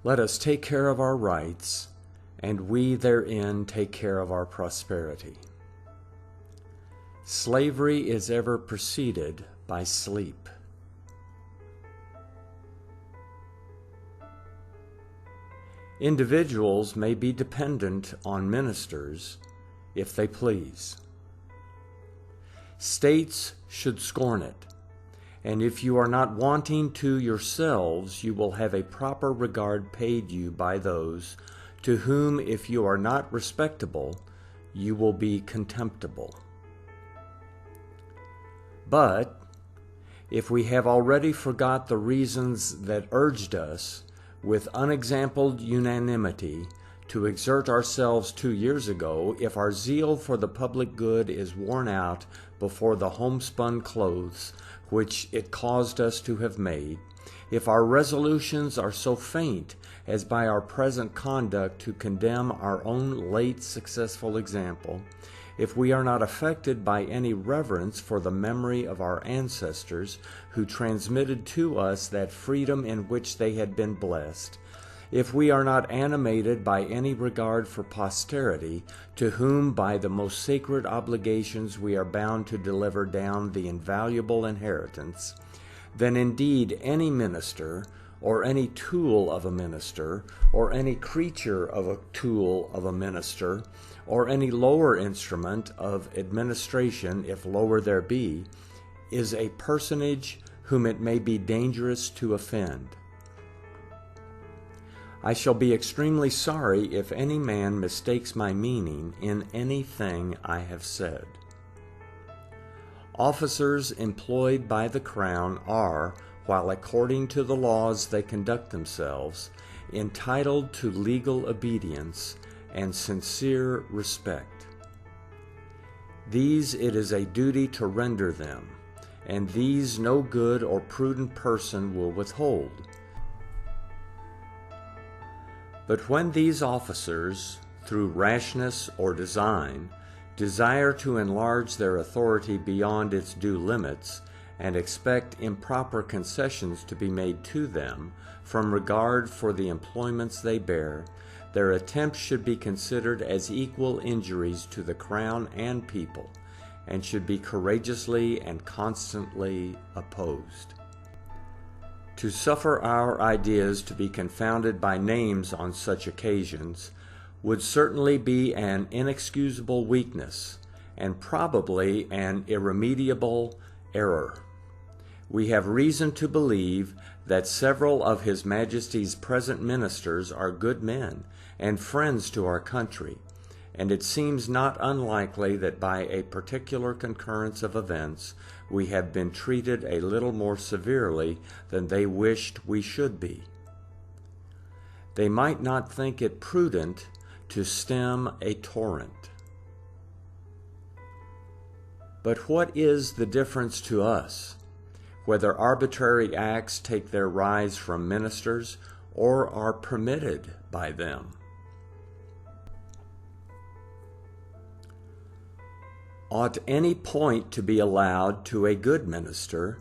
Let us take care of our rights, and we therein take care of our prosperity. Slavery is ever preceded by sleep. Individuals may be dependent on ministers if they please. States should scorn it, and if you are not wanting to yourselves, you will have a proper regard paid you by those to whom, if you are not respectable, you will be contemptible. But if we have already forgot the reasons that urged us with unexampled unanimity to exert ourselves 2 years ago, if our zeal for the public good is worn out before the homespun clothes which it caused us to have made, if our resolutions are so faint as by our present conduct to condemn our own late successful example, if we are not affected by any reverence for the memory of our ancestors who transmitted to us that freedom in which they had been blessed, if we are not animated by any regard for posterity, to whom by the most sacred obligations we are bound to deliver down the invaluable inheritance, then indeed any minister, or any tool of a minister, or any creature of a tool of a minister, or any lower instrument of administration, if lower there be, is a personage whom it may be dangerous to offend. I shall be extremely sorry if any man mistakes my meaning in anything I have said. Officers employed by the Crown are, while according to the laws they conduct themselves, entitled to legal obedience and sincere respect. These it is a duty to render them, and these no good or prudent person will withhold. But when these officers, through rashness or design, desire to enlarge their authority beyond its due limits, and expect improper concessions to be made to them from regard for the employments they bear, their attempts should be considered as equal injuries to the Crown and people, and should be courageously and constantly opposed. To suffer our ideas to be confounded by names on such occasions would certainly be an inexcusable weakness, and probably an irremediable error. We have reason to believe that several of His Majesty's present ministers are good men and friends to our country, and it seems not unlikely that by a particular concurrence of events we have been treated a little more severely than they wished we should be. They might not think it prudent to stem a torrent. But what is the difference to us, whether arbitrary acts take their rise from ministers or are permitted by them? Ought any point to be allowed to a good minister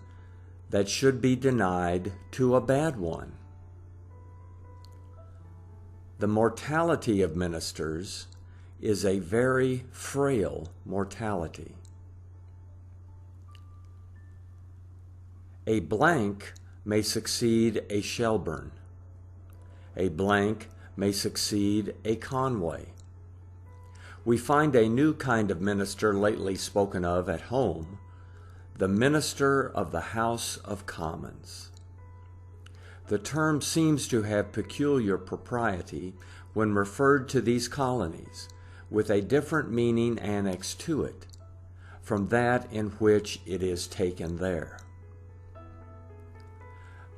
that should be denied to a bad one? The mortality of ministers is a very frail mortality. A blank may succeed a Shelburne. A blank may succeed a Conway. We find a new kind of minister lately spoken of at home, the minister of the House of Commons. The term seems to have peculiar propriety when referred to these colonies, with a different meaning annexed to it from that in which it is taken there.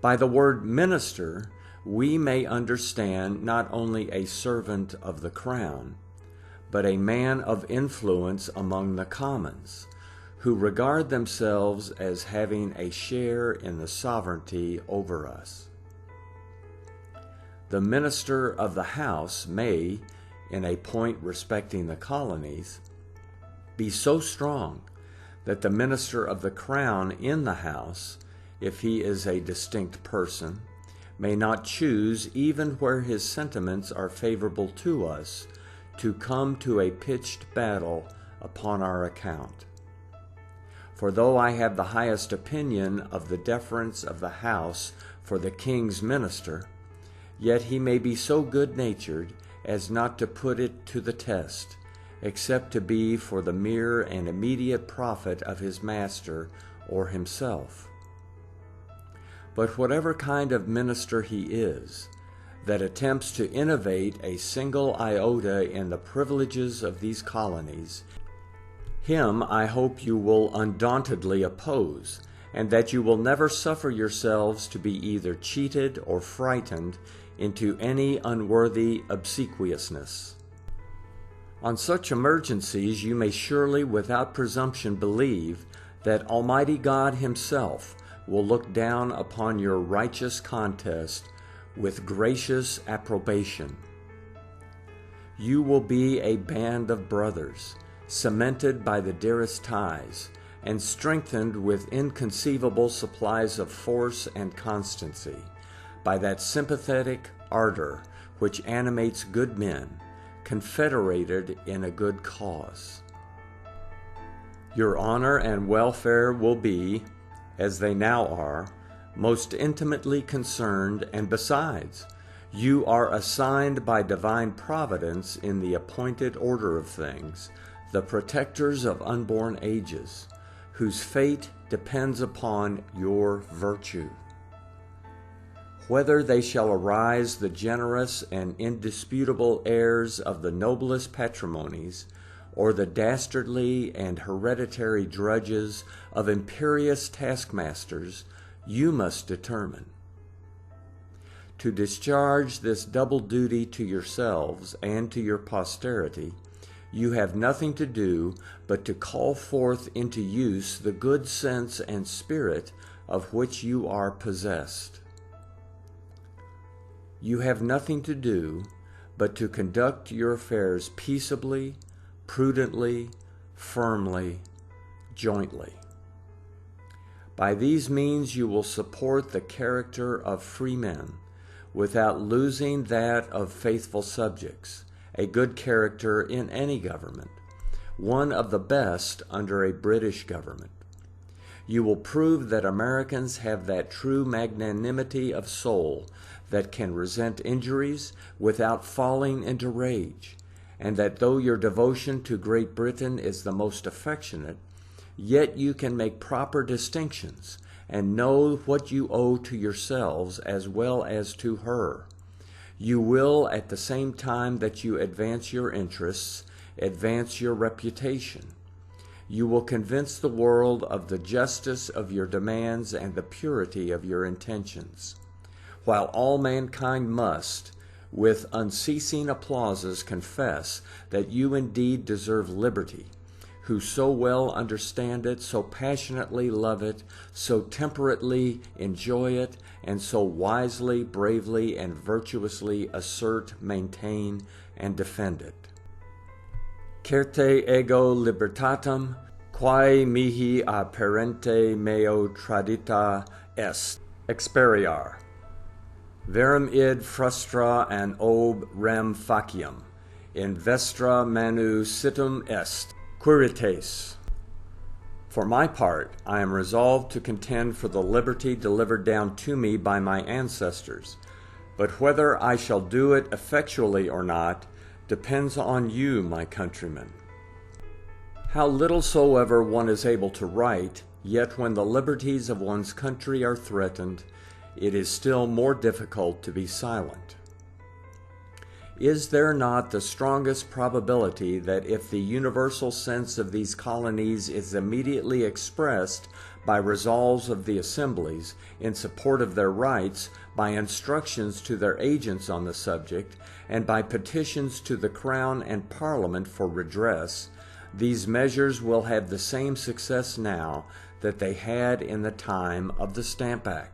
By the word minister, we may understand not only a servant of the Crown, but a man of influence among the commons, who regard themselves as having a share in the sovereignty over us. The minister of the House may, in a point respecting the colonies, be so strong that the minister of the Crown in the House, if he is a distinct person, may not choose, even where his sentiments are favorable to us, to come to a pitched battle upon our account. For though I have the highest opinion of the deference of the house for the king's minister, yet he may be so good-natured as not to put it to the test, except to be for the mere and immediate profit of his master or himself. But whatever kind of minister he is, that attempts to innovate a single iota in the privileges of these colonies, him I hope you will undauntedly oppose, and that you will never suffer yourselves to be either cheated or frightened into any unworthy obsequiousness. On such emergencies you may surely without presumption believe that Almighty God himself will look down upon your righteous contest with gracious approbation. You will be a band of brothers, cemented by the dearest ties, and strengthened with inconceivable supplies of force and constancy, by that sympathetic ardor which animates good men, confederated in a good cause. Your honor and welfare will be, as they now are, most intimately concerned, and besides, you are assigned by divine providence in the appointed order of things, the protectors of unborn ages, whose fate depends upon your virtue. Whether they shall arise the generous and indisputable heirs of the noblest patrimonies, or the dastardly and hereditary drudges of imperious taskmasters, you must determine. To discharge this double duty to yourselves and to your posterity, you have nothing to do but to call forth into use the good sense and spirit of which you are possessed. You have nothing to do but to conduct your affairs peaceably, prudently, firmly, jointly. By these means you will support the character of free men, without losing that of faithful subjects, a good character in any government, one of the best under a British government. You will prove that Americans have that true magnanimity of soul that can resent injuries without falling into rage, and that though your devotion to Great Britain is the most affectionate, yet you can make proper distinctions and know what you owe to yourselves as well as to her. You will, at the same time that you advance your interests, advance your reputation. You will convince the world of the justice of your demands and the purity of your intentions, while all mankind must, with unceasing applauses, confess that you indeed deserve liberty, who so well understand it, so passionately love it, so temperately enjoy it, and so wisely, bravely, and virtuously assert, maintain, and defend it. Certe ego libertatem, quae mihi a parente meo tradita est, experiar. Verum id frustra an ob rem faciam, in vestra manu situm est, Quirites. For my part, I am resolved to contend for the liberty delivered down to me by my ancestors, but whether I shall do it effectually or not depends on you, my countrymen. How little soever one is able to write, yet when the liberties of one's country are threatened, it is still more difficult to be silent. Is there not the strongest probability that if the universal sense of these colonies is immediately expressed by resolves of the assemblies in support of their rights, by instructions to their agents on the subject, and by petitions to the Crown and Parliament for redress, these measures will have the same success now that they had in the time of the Stamp Act?